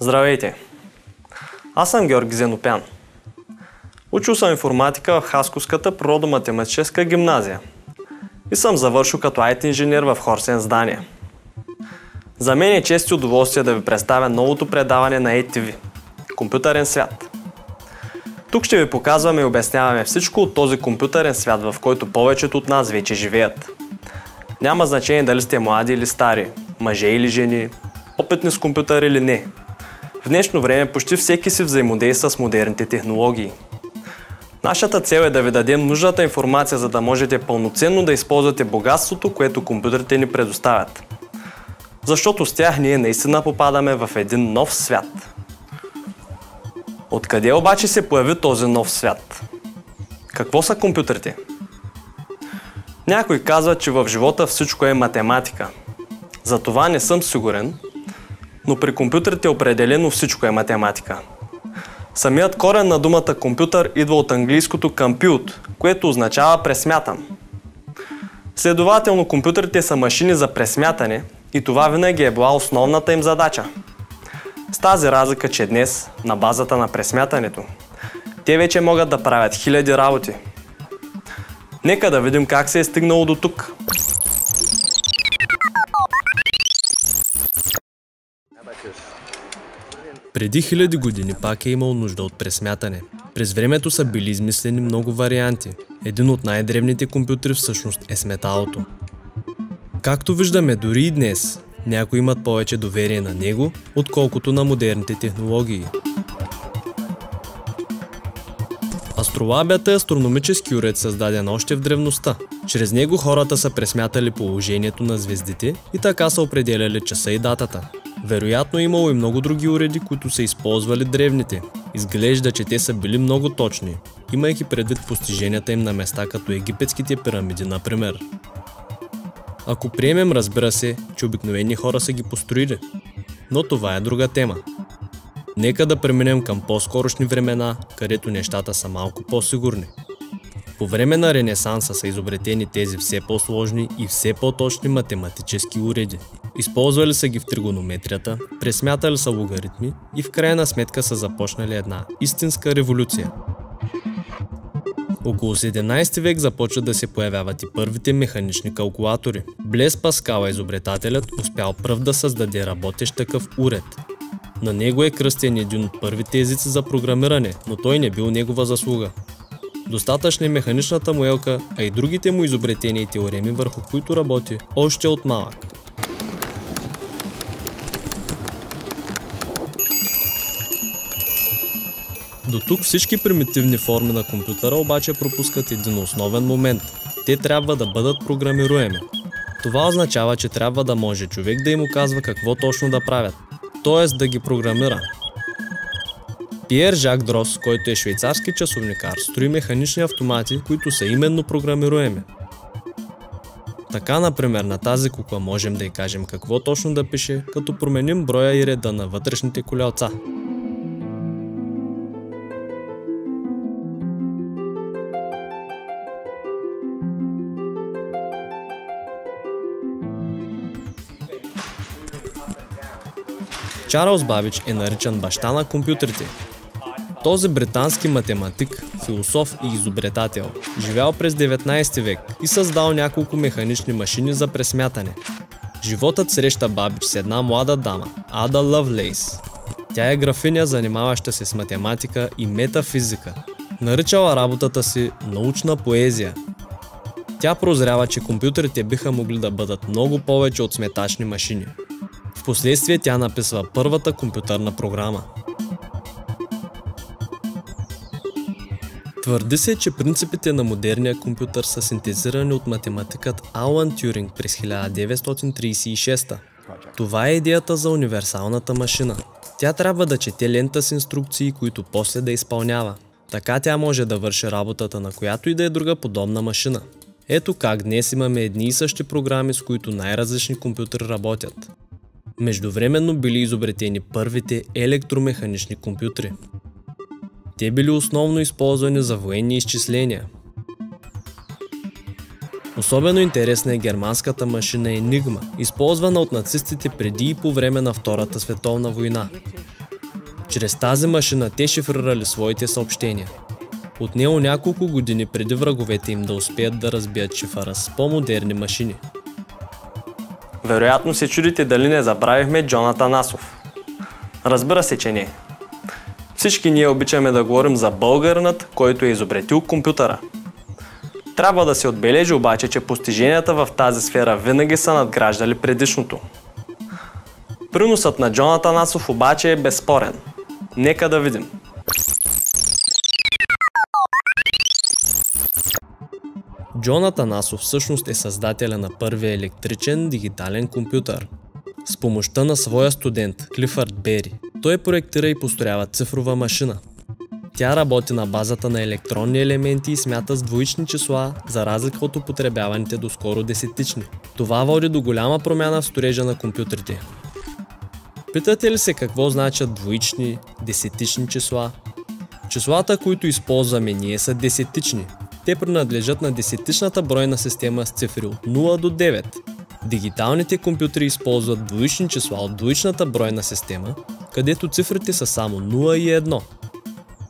Здравейте! Аз съм Георги Зенопян. Учил съм информатика в Хасковската природо-математическа гимназия и съм завършил като IT инженер в Хорсенс, Дания. За мен е чест и удоволствие да ви представя новото предаване на ATV – Компютърен свят. Тук ще ви показваме и обясняваме всичко от този компютърен свят, в който повечето от нас вече живеят. Няма значение дали сте млади или стари, мъже или жени, опитни с компютър или не. В днешно време почти всеки си взаимодейства с модерните технологии. Нашата цел е да ви дадем нужната информация, за да можете пълноценно да използвате богатството, което компютрите ни предоставят. Защото с тях ние наистина попадаме в един нов свят. Откъде обаче се появи този нов свят? Какво са компютрите? Някой казва, че в живота всичко е математика. За това не съм сигурен, но при компютрите определено всичко е математика. Самият корен на думата компютър идва от английското compute, което означава пресмятан. Следователно, компютрите са машини за пресмятане и това винаги е била основната им задача. С тази разлика, че днес, на базата на пресмятането, те вече могат да правят хиляди работи. Нека да видим как се е стигнало до тук. Преди хиляди години пак е имал нужда от пресмятане. През времето са били измислени много варианти. Един от най-древните компютри всъщност е сметалото. Както виждаме дори и днес, някои имат повече доверие на него, отколкото на модерните технологии. Астролабията е астрономически уред, създаден още в древността. Чрез него хората са пресмятали положението на звездите и така са определяли часа и датата. Вероятно имало и много други уреди, които са използвали древните. Изглежда, че те са били много точни, имайки предвид постиженията им на места като египетските пирамиди, например. Ако приемем, разбира се, че обикновени хора са ги построили. Но това е друга тема. Нека да преминем към по-скорошни времена, където нещата са малко по-сигурни. По време на Ренесанса са изобретени тези все по-сложни и все по-точни математически уреди. Използвали са ги в тригонометрията, пресмятали са логаритми и в крайна сметка са започнали една истинска революция. Около 17 век започват да се появяват и първите механични калкулатори. Блез Паскал, изобретателят, успял пръв да създаде работещ такъв уред. На него е кръстен един от първите езици за програмиране, но той не бил негова заслуга. Достатъчна е механичната му елка, а и другите му изобретения и теореми, върху които работи, още от малък. До тук всички примитивни форми на компютъра обаче пропускат един основен момент. Те трябва да бъдат програмируеми. Това означава, че трябва да може човек да им казва какво точно да правят, т.е. да ги програмира. Пиер Жак Дрос, който е швейцарски часовникар, строи механични автомати, които са именно програмируеми. Така, например, на тази кукла можем да й кажем какво точно да пише, като променим броя и реда на вътрешните колелца. Чарлз Бабич е наричан баща на компютрите. Този британски математик, философ и изобретател, живял през 19 век и създал няколко механични машини за пресмятане. Животът среща Бабич с една млада дама, Ада Лъвлейс. Тя е графиня, занимаваща се с математика и метафизика. Наричала работата си научна поезия. Тя прозрява, че компютрите биха могли да бъдат много повече от сметачни машини. Впоследствие тя написва първата компютърна програма. Твърди се, че принципите на модерния компютър са синтезирани от математикът Алан Тюринг през 1936. Това е идеята за универсалната машина. Тя трябва да чете лента с инструкции, които после да изпълнява. Така тя може да върши работата на която и да е друга подобна машина. Ето как днес имаме едни и същи програми, с които най-различни компютри работят. Междувременно били изобретени първите електромеханични компютри. Те били основно използвани за военни изчисления. Особено интересна е германската машина Енигма, използвана от нацистите преди и по време на Втората световна война. Чрез тази машина те шифрирали своите съобщения. Отнело няколко години преди враговете им да успеят да разбият шифъра с по-модерни машини. Вероятно се чудите дали не забравихме Джон Атанасов. Разбира се, че не. Всички ние обичаме да говорим за българинът, който е изобретил компютъра. Трябва да се отбележи обаче, че постиженията в тази сфера винаги са надграждали предишното. Приносът на Джон Атанасов обаче е безспорен. Нека да видим. Джон Атанасов всъщност е създателя на първия електричен дигитален компютър. С помощта на своя студент Клифърд Бери, той проектира и построява цифрова машина. Тя работи на базата на електронни елементи и смята с двоични числа, за разлика от употребяваните доскоро десетични. Това води до голяма промяна в строежа на компютрите. Питате ли се какво значат двоични, десетични числа? Числата, които използваме ние, са десетични. Те принадлежат на десетичната бройна система с цифри от 0 до 9. Дигиталните компютри използват двоични числа от двоичната бройна система, където цифрите са само 0 и 1.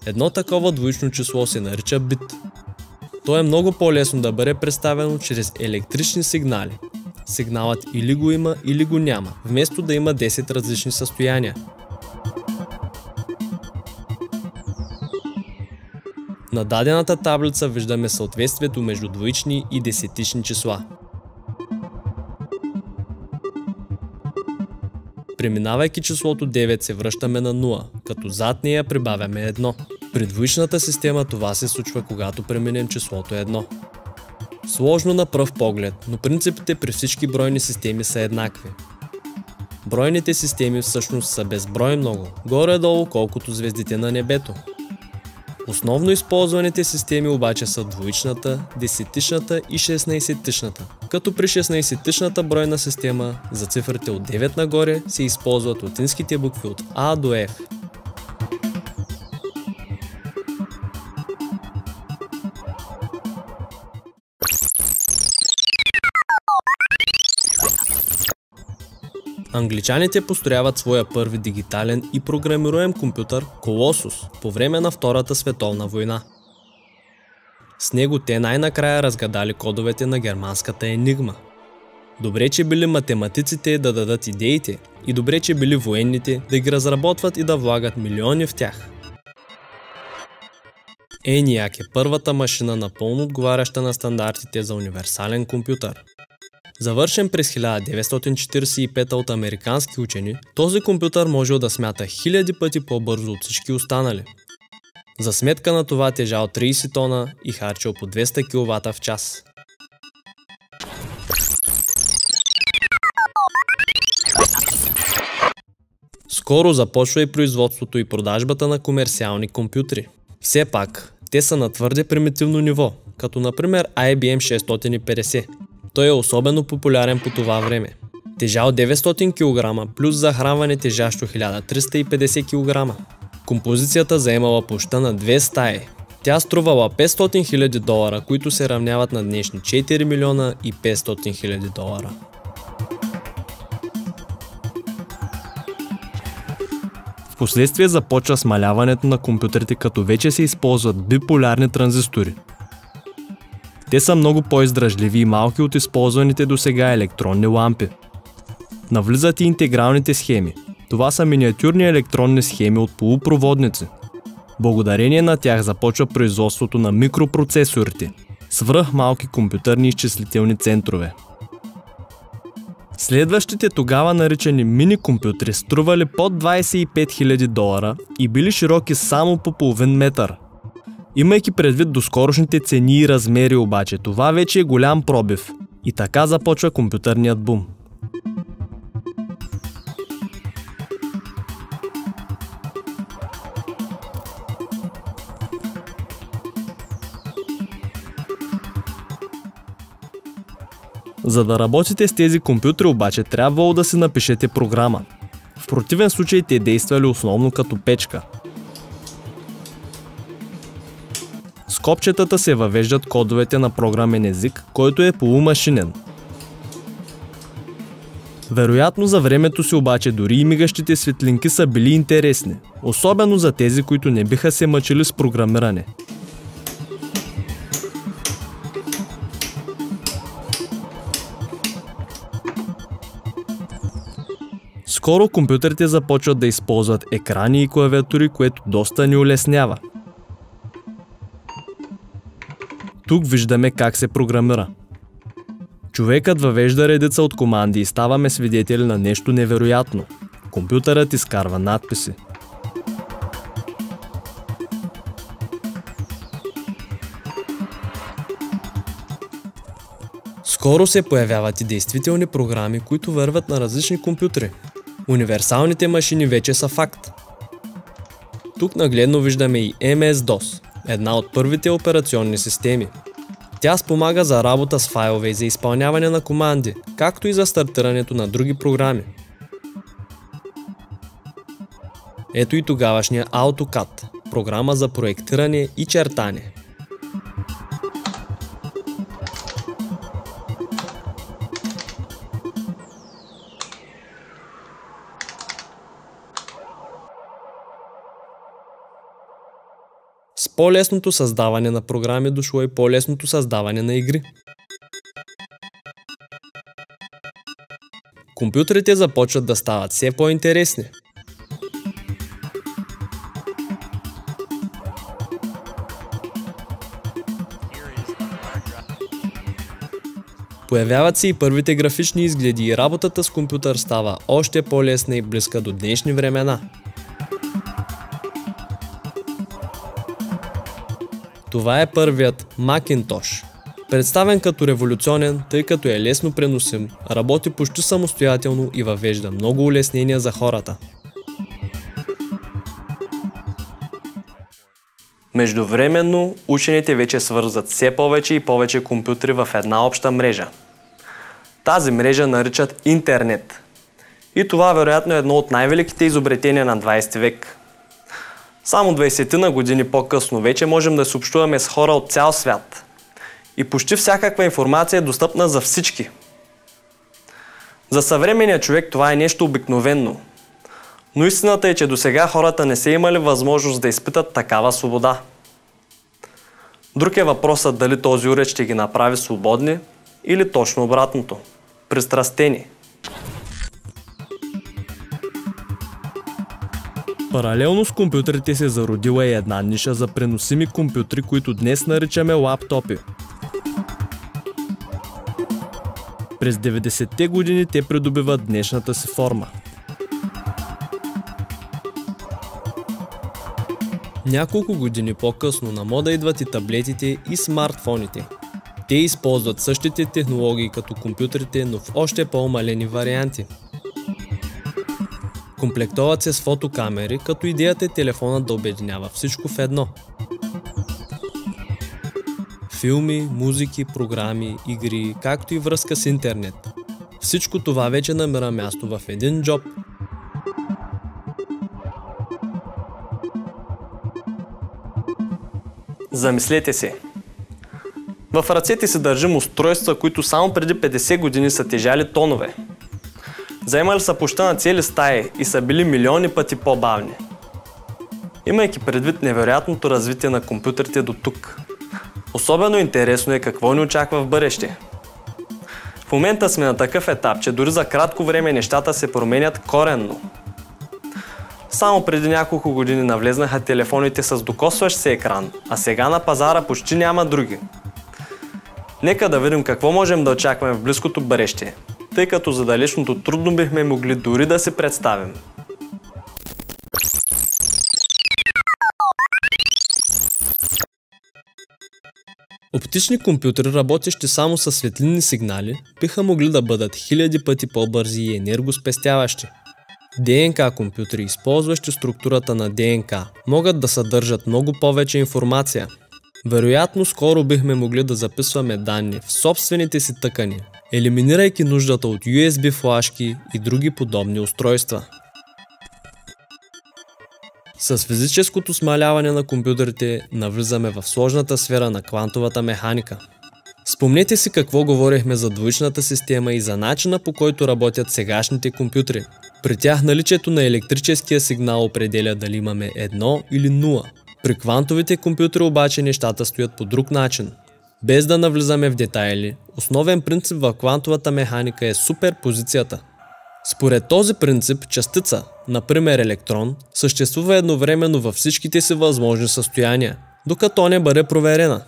Едно такова двоично число се нарича бит. То е много по-лесно да бъде представено чрез електрични сигнали. Сигналът или го има, или го няма, вместо да има 10 различни състояния. На дадената таблица виждаме съответствието между двоични и десетични числа. Преминавайки числото 9 се връщаме на 0, като зад нея прибавяме 1. При двоичната система това се случва, когато преминем числото 1. Сложно на пръв поглед, но принципите при всички бройни системи са еднакви. Бройните системи всъщност са безброй много, горе-долу колкото звездите на небето. Основно използваните системи обаче са двоичната, десетичната и 16-тичната, като при 16-тичната бройна система за цифрите от 9 нагоре се използват латинските букви от А до F. Англичаните построяват своя първи дигитален и програмируем компютър Колосус по време на Втората световна война. С него те най-накрая разгадали кодовете на германската енигма. Добре, че били математиците да дадат идеите и добре, че били военните да ги разработват и да влагат милиони в тях. ENIAC е първата машина напълно отговаряща на стандартите за универсален компютър. Завършен през 1945 от американски учени, този компютър можел да смята хиляди пъти по-бързо от всички останали. За сметка на това тежал 30 тона и харчил по 200 кВт в час. Скоро започва и производството и продажбата на комерциални компютри. Все пак, те са на твърде примитивно ниво, като например IBM 650. Той е особено популярен по това време. Тежал 900 кг плюс захранване тежащо 1350 кг. Композицията заемала площта на 2 стаи. Тя струвала $500 000, които се равняват на днешни 4 милиона и 500 000 долара. Впоследствие започва смаляването на компютрите, като вече се използват биполярни транзистори. Те са много по-издръжливи и малки от използваните досега електронни лампи. Навлизат и интегралните схеми. Това са миниатюрни електронни схеми от полупроводници. Благодарение на тях започва производството на микропроцесорите, свръхмалки компютърни изчислителни центрове. Следващите тогава наричани мини-компютри стрували под $25 000 и били широки само по половин метър. Имайки предвид доскорошните цени и размери обаче, това вече е голям пробив. И така започва компютърният бум. За да работите с тези компютри обаче, трябвало да си напишете програма. В противен случай те действали основно като печка. С копчетата се въвеждат кодовете на програмен език, който е полумашинен. Вероятно за времето си обаче дори и мигащите светлинки са били интересни, особено за тези, които не биха се мъчили с програмиране. Скоро компютрите започват да използват екрани и клавиатури, което доста ни улеснява. Тук виждаме как се програмира. Човекът въвежда редица от команди и ставаме свидетели на нещо невероятно. Компютърът изкарва надписи. Скоро се появяват и действителни програми, които върват на различни компютри. Универсалните машини вече са факт. Тук нагледно виждаме и MS-DOS, една от първите операционни системи. Тя спомага за работа с файлове и за изпълняване на команди, както и за стартирането на други програми. Ето и тогавашния AutoCAD, програма за проектиране и чертане. С по-лесното създаване на програми дошло и по-лесното създаване на игри. Компютрите започват да стават все по-интересни. Появяват се и първите графични изгледи и работата с компютър става още по-лесна и близка до днешни времена. Това е първият Macintosh. Представен като революционен, тъй като е лесно преносим, работи почти самостоятелно и въвежда много улеснения за хората. Междувременно, учените вече свързват все повече и повече компютри в една обща мрежа. Тази мрежа наричат интернет. И това вероятно е едно от най-великите изобретения на 20 век. Само 20 години по-късно вече можем да се общуваме с хора от цял свят. И почти всякаква информация е достъпна за всички. За съвременния човек това е нещо обикновено. Но истината е, че досега хората не са имали възможност да изпитат такава свобода. Друг е въпросът дали този уред ще ги направи свободни или точно обратното – пристрастени. Паралелно с компютрите се зародила и една ниша за преносими компютри, които днес наричаме лаптопи. През 90-те години те придобиват днешната си форма. Няколко години по-късно на мода идват и таблетите и смартфоните. Те използват същите технологии като компютрите, но в още по-умалени варианти. Комплектоват се с фотокамери, като идеята е телефонът да обединява всичко в едно. Филми, музики, програми, игри, както и връзка с интернет. Всичко това вече намира място в един джоб. Замислете се. В ръцете си държим устройства, които само преди 50 години са тежали тонове. Заемали са площта на цели стаи и са били милиони пъти по-бавни. Имайки предвид невероятното развитие на компютрите до тук, особено интересно е какво ни очаква в бъдеще. В момента сме на такъв етап, че дори за кратко време нещата се променят коренно. Само преди няколко години навлезнаха телефоните с докосващ се екран, а сега на пазара почти няма други. Нека да видим какво можем да очакваме в близкото бъдеще, тъй като за далечното трудно бихме могли дори да си представим. Оптични компютри, работещи само с светлинни сигнали, биха могли да бъдат хиляди пъти по-бързи и енергоспестяващи. ДНК компютри, използващи структурата на ДНК, могат да съдържат много повече информация. Вероятно скоро бихме могли да записваме данни в собствените си тъкани, елиминирайки нуждата от USB флашки и други подобни устройства. С физическото смаляване на компютрите навлизаме в сложната сфера на квантовата механика. Спомнете си какво говорихме за двоичната система и за начина, по който работят сегашните компютри. При тях наличието на електрическия сигнал определя дали имаме 1 или 0. При квантовите компютри обаче нещата стоят по друг начин. Без да навлизаме в детайли, основен принцип в квантовата механика е суперпозицията. Според този принцип, частица, например електрон, съществува едновременно във всичките си възможни състояния, докато не бъде проверена.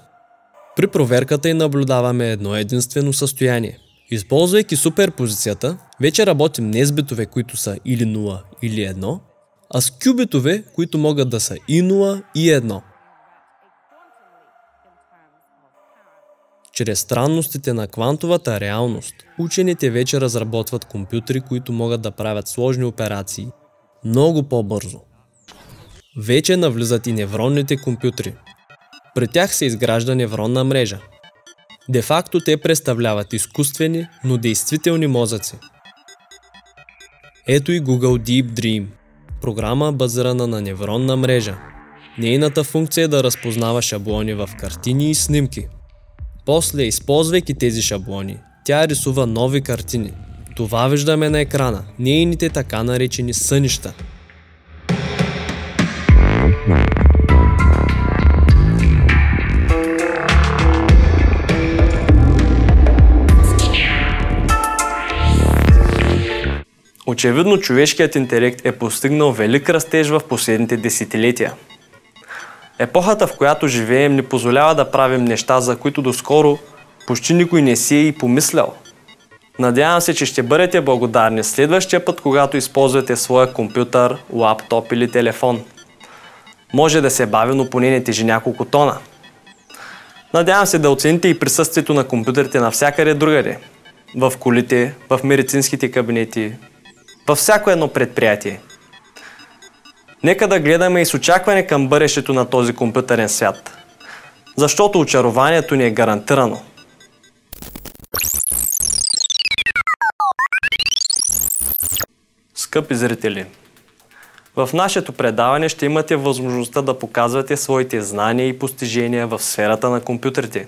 При проверката й наблюдаваме едно единствено състояние. Използвайки суперпозицията, вече работим не с битове, които са или 0 или 1, а с кюбитове, които могат да са и 0 и 1. Чрез странностите на квантовата реалност, учените вече разработват компютри, които могат да правят сложни операции много по-бързо. Вече навлизат и невронните компютри. При тях се изгражда невронна мрежа. Де-факто те представляват изкуствени, но действителни мозъци. Ето и Google Deep Dream, програма базирана на невронна мрежа. Нейната функция е да разпознава шаблони в картини и снимки. После, използвайки тези шаблони, тя рисува нови картини. Това виждаме на екрана, нейните така наречени сънища. Очевидно човешкият интелект е постигнал велик растеж в последните десетилетия. Епохата, в която живеем, ни позволява да правим неща, за които доскоро почти никой не си е и помислял. Надявам се, че ще бъдете благодарни следващия път, когато използвате своя компютър, лаптоп или телефон. Може да се бави, но поне не тежи няколко тона. Надявам се да оцените и присъствието на компютрите навсякъде другаде. В колите, в медицинските кабинети, във всяко едно предприятие. Нека да гледаме и с очакване към бъдещето на този компютърен свят, защото очарованието ни е гарантирано. Скъпи зрители, в нашето предаване ще имате възможността да показвате своите знания и постижения в сферата на компютрите.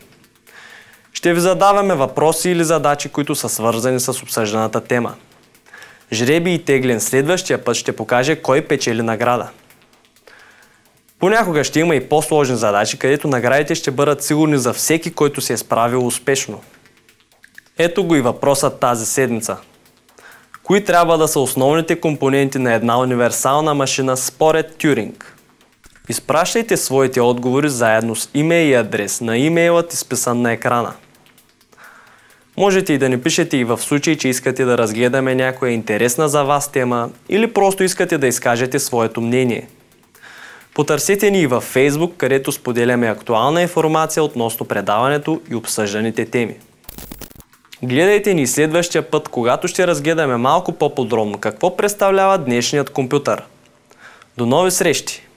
Ще ви задаваме въпроси или задачи, които са свързани с обсъжданата тема. Жребий и теглен следващия път ще покаже кой печели награда. Понякога ще има и по-сложни задачи, където наградите ще бъдат сигурни за всеки, който се е справил успешно. Ето го и въпросът тази седмица. Кои трябва да са основните компоненти на една универсална машина според Тюринг? Изпращайте своите отговори заедно с имейл и адрес на имейлът, изписан на екрана. Можете и да ни пишете и в случай, че искате да разгледаме някоя интересна за вас тема или просто искате да изкажете своето мнение. Потърсете ни и във Facebook, където споделяме актуална информация относно предаването и обсъжданите теми. Гледайте ни следващия път, когато ще разгледаме малко по-подробно какво представлява днешният компютър. До нови срещи!